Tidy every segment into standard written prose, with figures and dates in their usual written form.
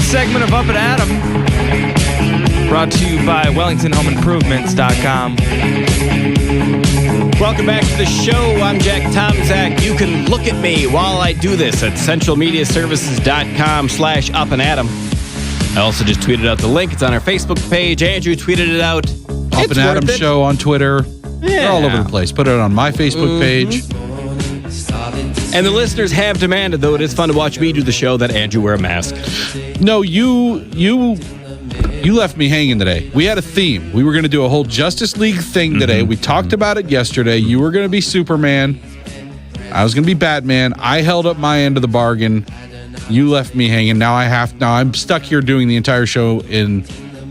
segment of Up and Adam, brought to you by WellingtonHomeImprovements.com. Welcome back to the show. I'm Jack Tomczak. You can look at me while I do this at centralmediaservices.com/upandadam. I also just tweeted out the link. It's on our Facebook page. Andrew tweeted it out. Up and Adam Show on Twitter. They're all over the place. Put it on my Facebook page. And the listeners have demanded, though it is fun to watch me do the show, that Andrew wear a mask. No, you left me hanging today. We had a theme. We were going to do a whole Justice League thing today. We talked about it yesterday. You were going to be Superman. I was going to be Batman. I held up my end of the bargain. You left me hanging. Now I'm stuck here doing the entire show in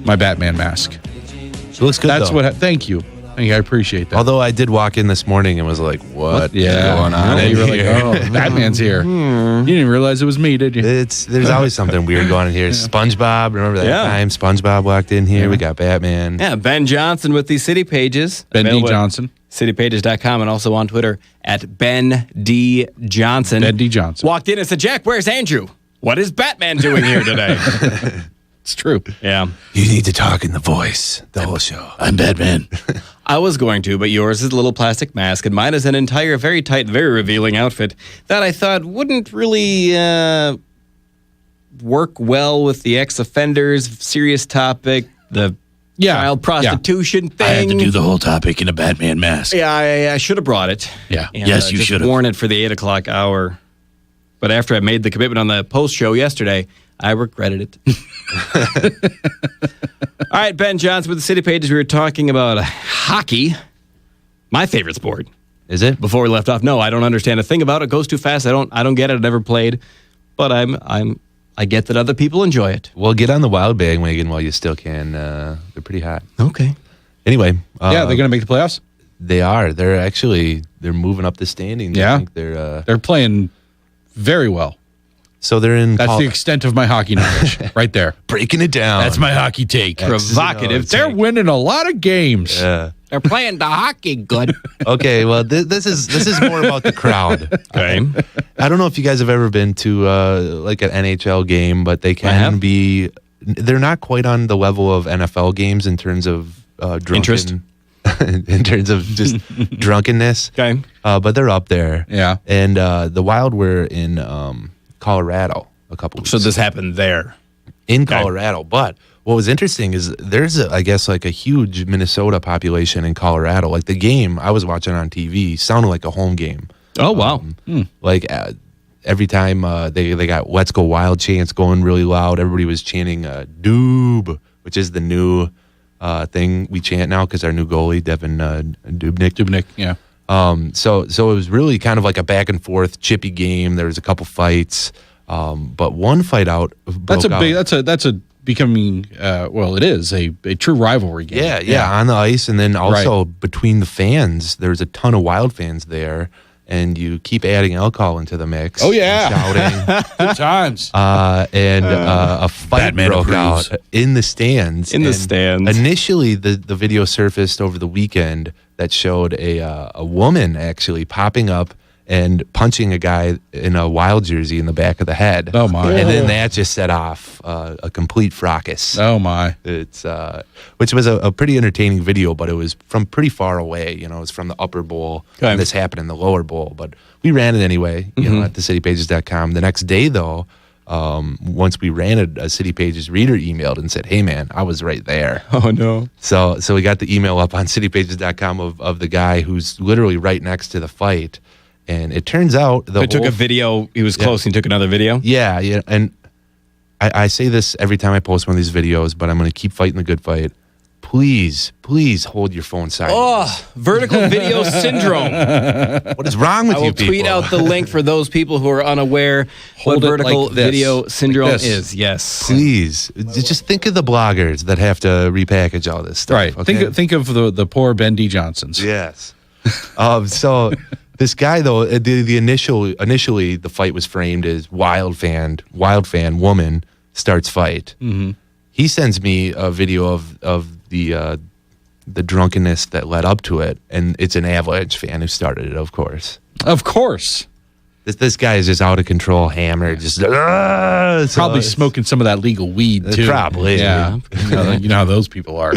my Batman mask. It looks good. That's what. Thank you. I appreciate that. Although I did walk in this morning and was like, what is going on? And you were like, oh, Batman's here. You didn't even realize it was me, did you? There's always something weird going on here. SpongeBob, remember that time SpongeBob walked in here? Yeah. We got Batman. Yeah, Ben Johnson with the City Pages. Ben D. Johnson. CityPages.com and also on Twitter at Ben D. Johnson. Ben D. Johnson. Walked in and said, Jack, where's Andrew? What is Batman doing here today? It's true. Yeah. You need to talk in the voice the whole show. I'm Batman. I was going to, but yours is a little plastic mask, and mine is an entire, very tight, very revealing outfit that I thought wouldn't really work well with the ex-offenders, serious topic, the child prostitution thing. I had to do the whole topic in a Batman mask. Yeah, I should have brought it. Yeah. And, Yes, you just should have. worn it for the 8 o'clock hour. But after I made the commitment on the post show yesterday, I regretted it. All right, Ben Johnson with the City Pages. We were talking about hockey, my favorite sport. Is it? Before we left off, no, I don't understand a thing about it. It goes too fast. I don't get it. I never played, but I get that other people enjoy it. Well, get on the wild bandwagon while you still can. They're pretty hot. Okay. Anyway, they're going to make the playoffs. They are. They're moving up the standings. Yeah, I think they're playing very well. So they're in. That's the extent of my hockey knowledge, right there. Breaking it down. That's my hockey take. Provocative. They're winning a lot of games. Yeah. They're playing the hockey good. Okay, well, this is more about the crowd. Okay. I don't know if you guys have ever been to like an NHL game, but they can be. They're not quite on the level of NFL games in terms of interest. In terms of just drunkenness. Okay. But they're up there. Yeah. And the Wild were in Colorado a couple weeks. So this happened there. In Colorado. But what was interesting is there's, I guess, like a huge Minnesota population in Colorado. Like the game I was watching on TV sounded like a home game. Oh, wow. Like every time they got Let's Go Wild chants going really loud, everybody was chanting Doob, which is the new thing we chant now because our new goalie, Devin Dubnyk. Yeah. So it was really kind of like a back and forth chippy game. There was a couple fights, but one fight out. That's a becoming it is a true rivalry game. Yeah, on the ice, and then also between the fans. There's a ton of Wild fans there, and you keep adding alcohol into the mix. Oh yeah, shouting. Good times. A fight Batman broke approves. out in the stands. Initially, the video surfaced over the weekend that showed a woman actually popping up and punching a guy in a Wild jersey in the back of the head. Oh my! And then that just set off a complete fracas. Oh my! It's which was a pretty entertaining video, but it was from pretty far away. You know, it was from the upper bowl. Okay. And this happened in the lower bowl, but we ran it anyway. You know, at thecitypages.com. The next day, though, once we ran it, a City Pages reader emailed and said, "Hey, man, I was right there." Oh no! So we got the email up on citypages.com of the guy who's literally right next to the fight. And it turns out They took a video. He was close. And he took another video. Yeah. And I say this every time I post one of these videos, but I'm going to keep fighting the good fight. Please hold your phone sideways. Oh, vertical video syndrome. What is wrong with I you will people? tweet out the link for those people who are unaware Hold what it vertical like this. video syndrome Like this. is. Yes. Please, just think of the bloggers that have to repackage all this stuff. Right. Okay? Think of the poor Ben D. Johnsons. Yes. So this guy though, initially the fight was framed as wild fan woman starts fight. Mm-hmm. He sends me a video of the drunkenness that led up to it, and it's an Avalanche fan who started it, of course. Of course. This guy is just out of control, hammered, just Probably smoking some of that legal weed too. Probably. Yeah. You know how those people are.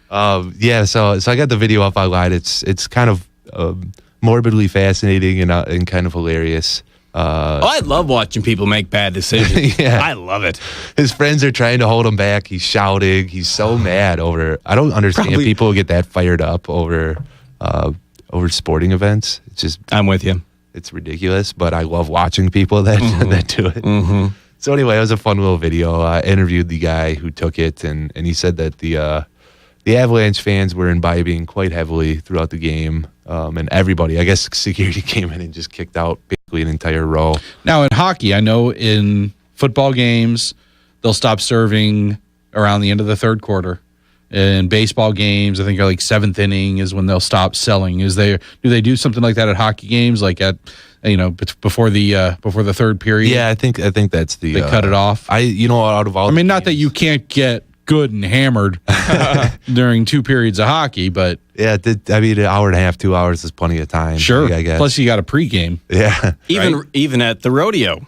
So I got the video up online. It's kind of morbidly fascinating and kind of hilarious. I love watching people make bad decisions. Yeah. I love it. His friends are trying to hold him back. He's shouting. He's so mad over. I don't understand people get that fired up over sporting events. It's just I'm with you. it's ridiculous. But I love watching people that that do it. Mm-hmm. So anyway, it was a fun little video. I interviewed the guy who took it, and he said that the Avalanche fans were imbibing quite heavily throughout the game, and everybody, I guess, security came in and just kicked out basically an entire row. Now in hockey, I know in football games they'll stop serving around the end of the third quarter. In baseball games, I think like seventh inning is when they'll stop selling. Do they do something like that at hockey games, like at before the third period? Yeah, I think that's the They cut it off. Out of all. I mean, not that you can't get good and hammered during 2 periods of hockey, but Yeah, an hour and a half, 2 hours is plenty of time. sure. I guess. Plus, you got a pregame. Yeah. Even at the rodeo,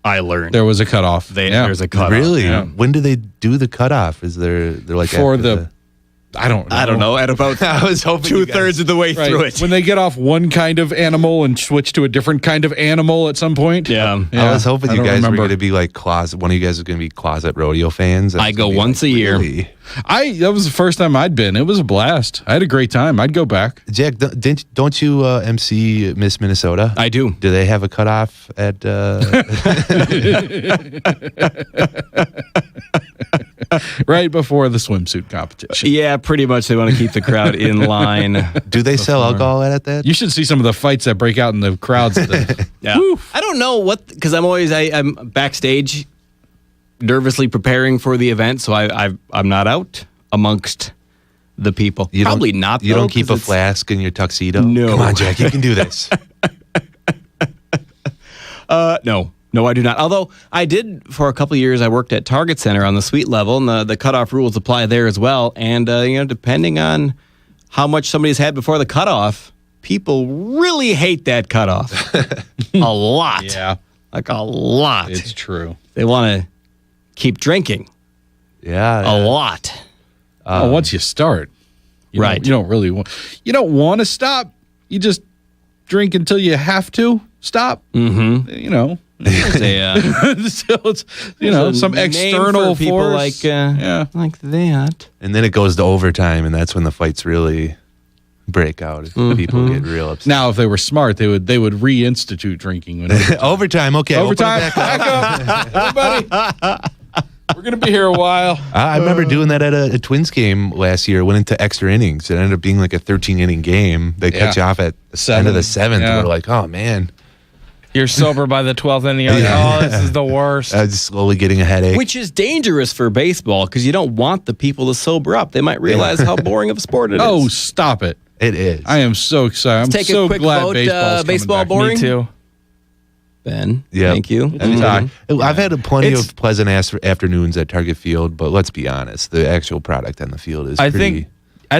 I learned There was a cutoff. there's a cutoff. Really? Yeah. When do they do the cutoff? Is they're like For after I don't know. At about I was hoping you guys- 2/3 of the way Right. through it. When they get off one kind of animal and switch to a different kind of animal at some point. Yeah. I was hoping I you don't guys remember. were going to be like closet. One of you guys was going to be closet rodeo fans. I go once a year. Really? That was the first time I'd been. It was a blast. I had a great time. I'd go back. Jack, don't you MC Miss Minnesota? I do. Do they have a cutoff at? Right before the swimsuit competition. Yeah, pretty much. They want to keep the crowd in line. Do they sell alcohol at that? You should see some of the fights that break out in the crowds. Yeah. I don't know because I'm backstage, nervously preparing for the event, so I'm not out amongst the people. Probably not. You though, don't keep 'cause a flask in your tuxedo. No. Come on, Jack. You can do this. No, I do not. Although I did for a couple of years, I worked at Target Center on the suite level, and the cutoff rules apply there as well. And depending on how much somebody's had before the cutoff, people really hate that cutoff a lot. Yeah, like a lot. it's true. They want to keep drinking Yeah. a lot. Once you start, you Right. don't really want. You don't want to stop. You just drink until you have to stop. Mm-hmm. There's a, So it's there's a some name external for people force. like like that. And then it goes to overtime, and that's when the fights really break out. People get real upset. Now, if they were smart, they would reinstitute drinking. When Overtime, okay. open it overtime, back up. back up, everybody. We're gonna be here a while. I remember doing that at a Twins game last year. Went into extra innings. It ended up being like a 13-inning game. They cut you off at the end of the seventh. Yeah. And we're like, oh, man. You're sober by the 12th inning. You're like, oh, this is the worst. I was just slowly getting a headache. Which is dangerous for baseball because you don't want the people to sober up. They might realize how boring of a sport it is. Oh, stop it! It is. I am so excited. I'm Take so a quick glad vote. baseball's Baseball coming back. boring? Me too. Ben, Yeah. thank you. I've had plenty It's- of pleasant afternoons at Target Field, but let's be honest, the actual product on the field is I pretty...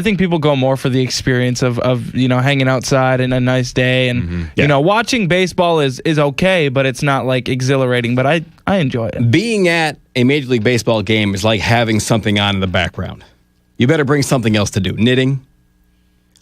think people go more for the experience of hanging outside and a nice day and watching baseball is okay, but it's not like exhilarating. But I enjoy it. Being at a Major League Baseball game is like having something on in the background. You better bring something else to do. Knitting,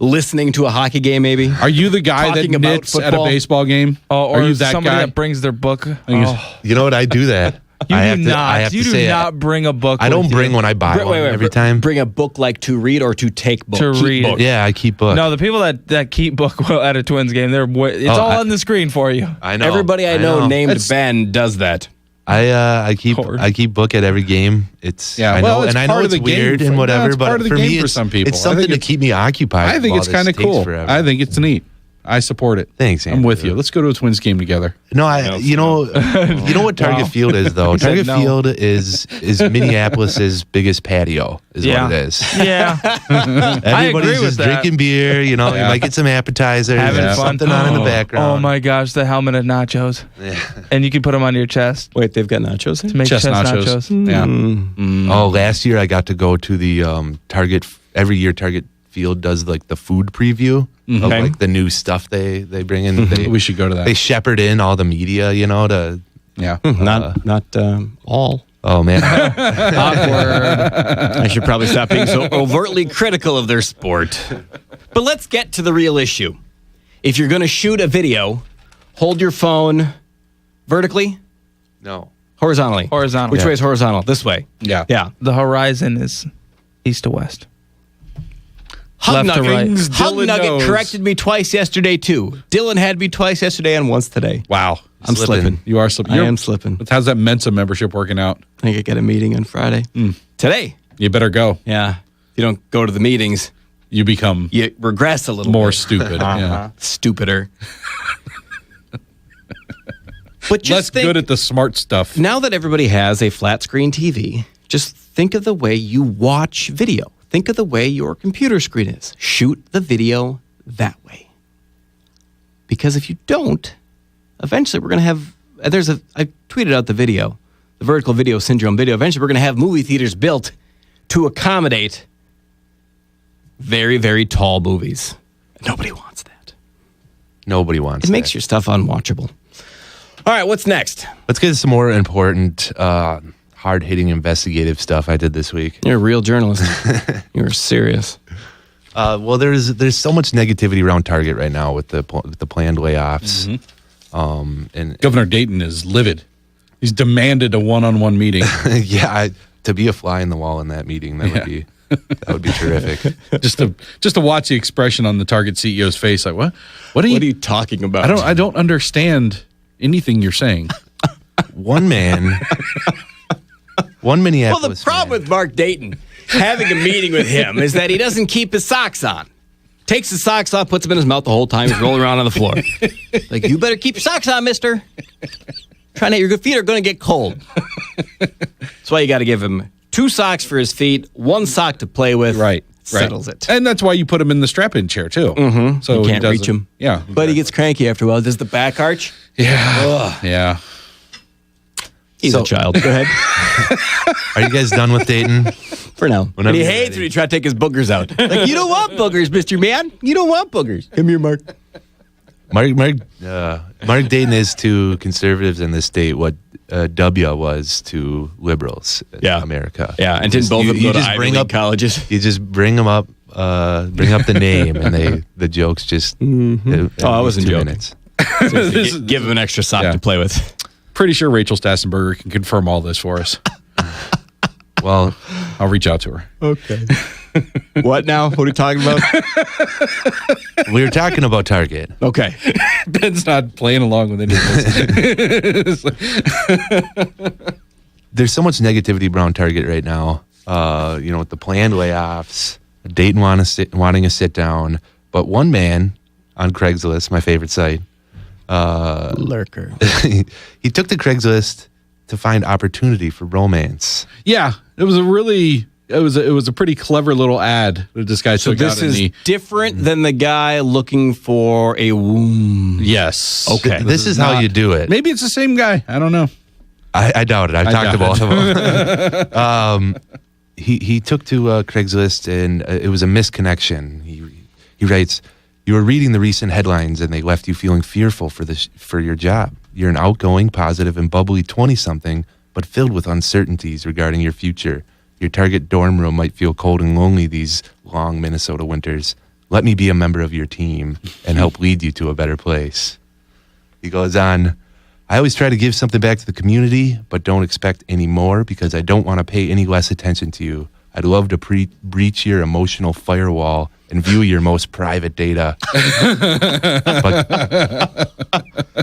listening to a hockey game, maybe. Are you the guy that Talking about knits at a football? baseball game? Or Are you that somebody guy? that brings their book. You know what? I do that. You I do have to- I not. have You to do say it. not bring a book. I don't with bring you. when I buy one every time. Bring a book like to read or to take book. To Keep read. book. Yeah, I keep books. No, the people that keep book at a Twins game, it's all on the screen for you. I know. Everybody I know named It's- Ben does that. I keep Hard. I keep book at every game. It's Yeah, I well, know, it's and I know part of it's the game weird for- and no, whatever, it's part but of the for game me, for some people. it's I think something to it's- keep me occupied. I think while it's this kind of takes cool. forever. I think it's neat. I support it. Thanks, I'm with Andrew. you. Let's go to a Twins game together. No, you know what Target Field is though. Target No. Field is Minneapolis's biggest patio. Is what it is. Yeah. Everybody's agree with just that. drinking beer. You know, you might get some appetizers, Having and fun. something on in the Oh background. my gosh, the helmet of nachos. And you can put them on your chest Wait, they've got nachos here? to make Chest chest nachos. nachos. Yeah. Oh, last year I got to go to the Target. Every year Target Field does like the food preview. of Okay. like the new stuff they bring in. We should go to that. They shepherd in all the media, to. Yeah. Not all. Oh man, Awkward. I should probably stop being so overtly critical of their sport. But let's get to the real issue. If you're going to shoot a video, hold your phone vertically, no. horizontally. Horizontal. Which Yeah. way is horizontal? This way. Yeah. Yeah. The horizon is east to west. Hug Left to Nugget, right. Hug Dylan Nugget knows. corrected me twice yesterday, too. Dylan had me twice yesterday and once today. Wow. I'm slipping. You are slipping. I am slipping. How's that Mensa membership working out? I think I get a meeting on Friday. Today. You better go. Yeah. If you don't go to the meetings, You become you regress a little more bit. stupid. Yeah. Stupider. But just Less think, good at the smart stuff. now that everybody has a flat screen TV, just think of the way you watch video. Think of the way your computer screen is. Shoot the video that way. Because if you don't, eventually we're going to have, I tweeted out the video, the vertical video syndrome video. Eventually we're going to have movie theaters built to accommodate very, very tall movies. Nobody wants that. Nobody wants It makes that. your stuff unwatchable. All right, what's next? Let's get to some more important, hard-hitting investigative stuff I did this week. You're a real journalist. You're serious. Well, there's so much negativity around Target right now with the planned layoffs. And Governor Dayton is livid. He's demanded a one-on-one meeting. yeah, to be a fly in the wall in that meeting, that would be terrific. just to watch the expression on the Target CEO's face, like what? What are What are you? you talking about? I don't understand anything you're saying. One Well, Minneapolis. the problem man. with Mark Dayton having a meeting with him is that he doesn't keep his socks on. Takes his socks off, puts them in his mouth the whole time. He's rolling around on the floor. Like, you better keep your socks on, mister. Your feet are going to get cold. That's why you got to give him 2 socks for his feet, 1 sock to play with. Right. Settles it. And that's why you put him in the strap-in chair too. Mm-hmm. So You he can't doesn't- reach him. Yeah. But he gets cranky after a while. Does the back arch? Yeah. Yeah. He's a child. Go ahead. Are you guys done with Dayton? For now. Whenever And he you're hates ready. when you try to take his boogers out. Like, you don't want boogers, Mr. Man. You don't want boogers. Come here, Mark. Mark Dayton is to conservatives in this state what W was to liberals in America. Yeah, and didn't both of them go to Ivy League colleges? You just bring them up, bring up the name, and the jokes just. Oh, I wasn't 2 joking. minutes. Seriously, give him an extra sock Yeah. to play with. Pretty sure Rachel Stassenberger can confirm all this for us. Well, I'll reach out to her. Okay. What now? What are you talking about? we were talking about Target. Okay. Ben's not playing along with any of this. There's so much negativity around Target right now. With the planned layoffs, Dayton wanting to sit down, but one man on Craigslist, my favorite site, Lurker. he took to Craigslist to find opportunity for romance. Yeah, it was a pretty clever little ad that this guy So took this out in is the. different than the guy looking for a womb. Yes. Okay. This is how not- you do it. Maybe it's the same guy. I don't know. I doubt it. I've talked to doubt both of them. He took to Craigslist, and it was a misconnection. He writes, "You were reading the recent headlines, and they left you feeling fearful for your job. You're an outgoing, positive, and bubbly 20-something, but filled with uncertainties regarding your future. Your Target dorm room might feel cold and lonely these long Minnesota winters. Let me be a member of your team and help lead you to a better place." He goes on, "I always try to give something back to the community, but don't expect any more because I don't want to pay any less attention to you. I'd love to breach your emotional firewall and view your most private data.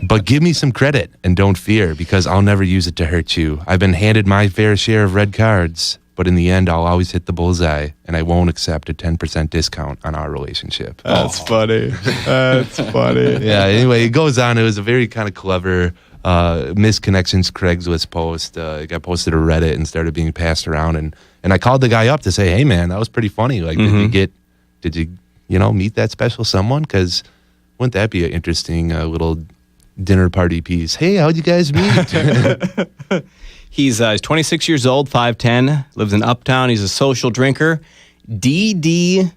but give me some credit and don't fear because I'll never use it to hurt you. I've been handed my fair share of red cards, but in the end, I'll always hit the bullseye, and I won't accept a 10% discount on our relationship." That's funny. That's funny. Yeah, anyway, it goes on. It was a very kind of clever misconnections Craigslist post. It got posted to Reddit and started being passed around. And I called the guy up to say, "Hey, man, that was pretty funny. Like, did you meet that special someone? Because wouldn't that be an interesting little dinner party piece? Hey, how'd you guys meet?" He's 26 years old, 5'10", lives in Uptown. He's a social drinker. DDCF.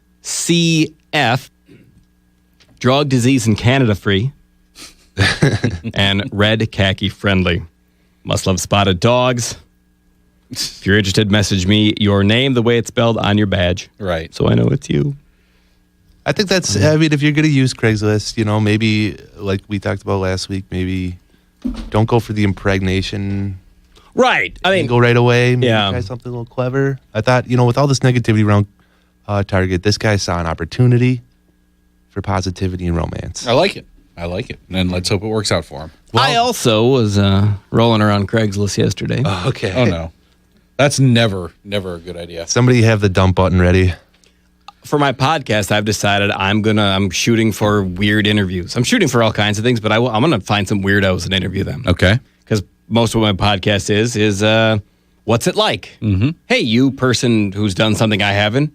drug, disease, and Canada free. And red khaki friendly. Must love spotted dogs. If you're interested, message me your name the way it's spelled on your badge. Right. So I know it's you. I think that's, I mean, if you're going to use Craigslist, maybe like we talked about last week, maybe don't go for the impregnation. Right. I mean, Go right away. Maybe Yeah. try something a little clever. I thought, with all this negativity around Target, this guy saw an opportunity for positivity and romance. I like it. And let's hope it works out for him. I also was rolling around Craigslist yesterday. Okay. Oh, no. That's never a good idea. Somebody have the dump button ready. For my podcast, I've decided I'm shooting for weird interviews. I'm shooting for all kinds of things, but I'm going to find some weirdos and interview them. Okay. Because most of what my podcast is what's it like? Mm-hmm. Hey, you person who's done something I haven't,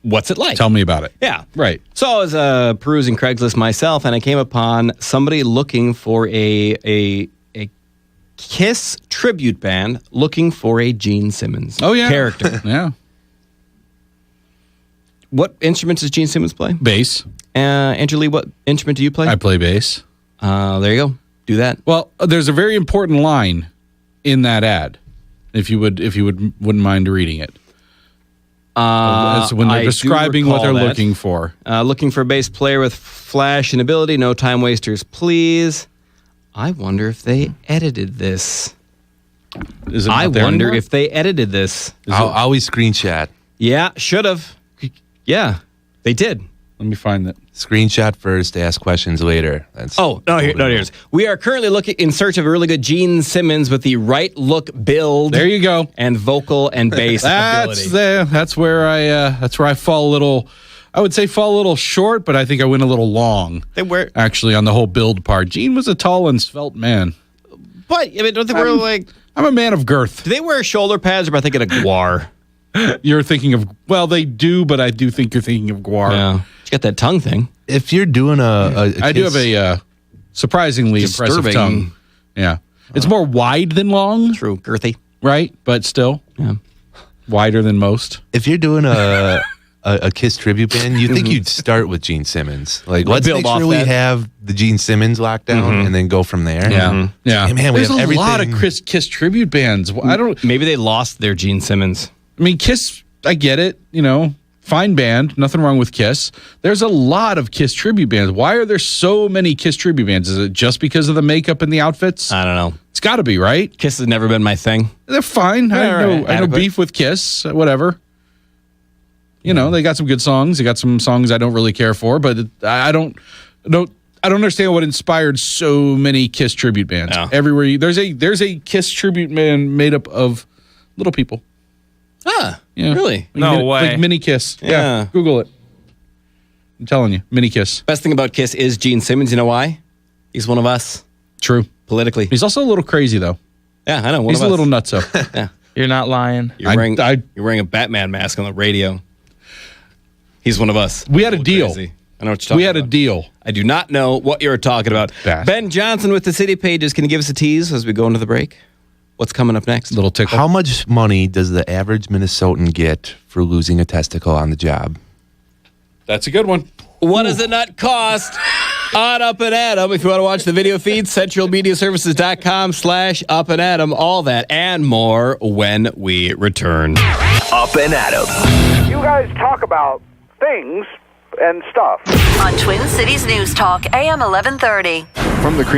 what's it like? Tell me about it. Yeah. Right. So I was perusing Craigslist myself, and I came upon somebody looking for a Kiss tribute band looking for a Gene Simmons character. Yeah. What instruments does Gene Simmons play? Bass. Andrew Lee, what instrument do you play? I play bass. There you go. Do that. Well, there's a very important line in that ad. If you wouldn't mind reading it. It's when they're I describing do what they're recall that. looking for. Looking for a bass player with flash and ability. No time wasters, please. I wonder if they edited this. Is it I not there wonder anymore? if they edited this. I'll always screenshot. Yeah, should have. Yeah, they did. Let me find that. Screenshot first, ask questions later. That's Oh, no, here it is. We are currently looking in search of a really good Gene Simmons with the right look build. There you go. And vocal and bass ability. That's where I fall a little. I would say fall a little short, but I think I went a little long. They were, Actually, on the whole build part, Gene was a tall and svelte man. but I mean, don't they wear like? I'm a man of girth. Do they wear shoulder pads, or am I thinking of guar? You're thinking of, well, they do, but I do think you're thinking of guar. Yeah, you got that tongue thing. if you're doing I do have a surprisingly impressive Disturbing. tongue. Yeah, it's more wide than long, True, girthy. right? But still, Yeah. wider than most. if you're doing a Kiss tribute band, you think you'd start with Gene Simmons. Like, let's build make off sure we that. have the Gene Simmons locked down and then go from there. Yeah. Hey, man, we There's have a lot of everything. Kiss tribute bands. I don't. Maybe they lost their Gene Simmons. I mean, Kiss. I get it. Fine band. Nothing wrong with Kiss. There's a lot of Kiss tribute bands. Why are there so many Kiss tribute bands? Is it just because of the makeup and the outfits? I don't know. It's got to be, right? Kiss has never been my thing. They're fine. I Yeah, have right. no Adequate. beef with Kiss. Whatever. They got some good songs. They got some songs I don't really care for, but I don't understand what inspired so many Kiss tribute bands. Yeah. Everywhere there's a Kiss tribute band made up of little people. Ah, Yeah. really? No way. Like mini Kiss. Yeah. Google it. I'm telling you, mini Kiss. Best thing about Kiss is Gene Simmons. You know why? He's one of us True. politically. He's also a little crazy though. Yeah, I know. One He's of a us. little nutso. Yeah. You're not lying. You're wearing a Batman mask on the radio. He's one of us. We had a little deal. crazy. I know what you're talking We had a about. deal. I do not know what you're talking about. Bash. Ben Johnson with the City Pages. Can you give us a tease as we go into the break? What's coming up next? Little tickle. How much money does the average Minnesotan get for losing a testicle on the job? That's a good one. What does it not cost? On Up and Adam. If you want to watch the video feed, centralmediaservices.com/Up and Adam. All that and more when we return. Up and Adam. You guys talk about things and stuff. On Twin Cities News Talk, AM 1130. From the cremation